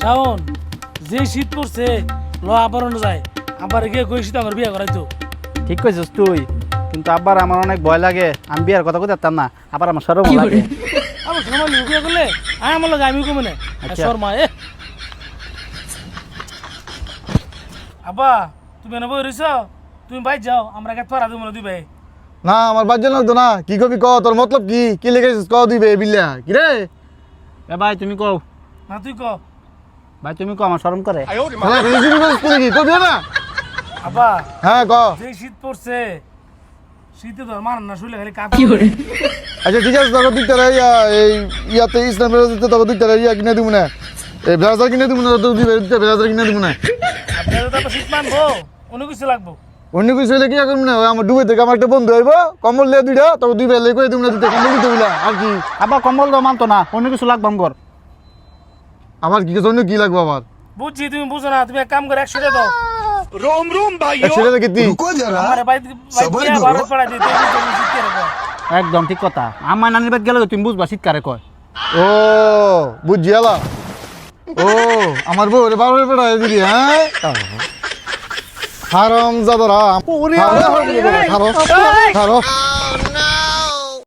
শাওন, যে শীত পড়ছে ল আবার যায়, আবার গিয়ে কইছি তো আমার বিয়ে করাইতো। ঠিক কইছিস তুই, কিন্তু আব্বার আমার অনেক ভয় লাগে। আমি বিয়ার কথা কইতে পারতাম না, আবার আমার শরম লাগে। আমার সময় বিয়ে করলে আমার লাগে আমি কমে না আচ্ছা। শর্মা আব্বা তুমি এনে বই রইছ, তুমি বাইর যাও, আমরা গাছ পাড়া দেবো না দুই ভাই। না আমার বাদ লাগতো না। কি কবি ক, তোর মতলব কি লেগেছিস ক দিবে বিল্লা কি রে? এ ভাই তুমি কও, না তুই ক। ভাই তুমি কও, আমার শরম করে। হ্যাঁ রেজিস্ট্রি করিস কি কবি না? আব্বা হ্যাঁ ক। যে শীত পড়ছে, শীতে তো মান না শুলে খালি কাঁপা। আচ্ছা ঠিক আছে, তোকে দুইটা এই ইয়াতে ইসলামের রাজত্বে তোকে দুইটা ইয়া কিনে দিব না, এই ব্রাউজার কিনে দিব না, তো দিবে দুইটা ব্রাউজার কিনে দিব না। আপনাদের তো আবার শীত মানবো, অন্য কিছু লাগবো। অন্য কিছু হলে কি করবো না, ওই আমার ডুবে থেকে আমার একটা বন্ধু আইব, কম্বল লিয়ে দুইটা তোকে দুই বেলা করে দিব না, দুইটা কম্বল দিতে বলা আর কি। আব্বা কম্বল দাও মানতো না, অন্য কিছু লাগবে আমগর। আমার কি অন্য কি লাগবে আমার? বুঝছি তুমি বুঝো না, তুমি এক কাম করে 100 দাও। একসাথে কি আমার বাইরে ভারত পড়াই দিতে শীত কে রাখো। একদম ঠিক কথা। আমার নানির বাড়ি গেলে তুমি বুঝবা শীতকারে কয়। ও বুঝছি এলা। ও আমার বউ রে বারো পেটা দিদি। হ্যাঁ হারাম জাদারা, হারো হারো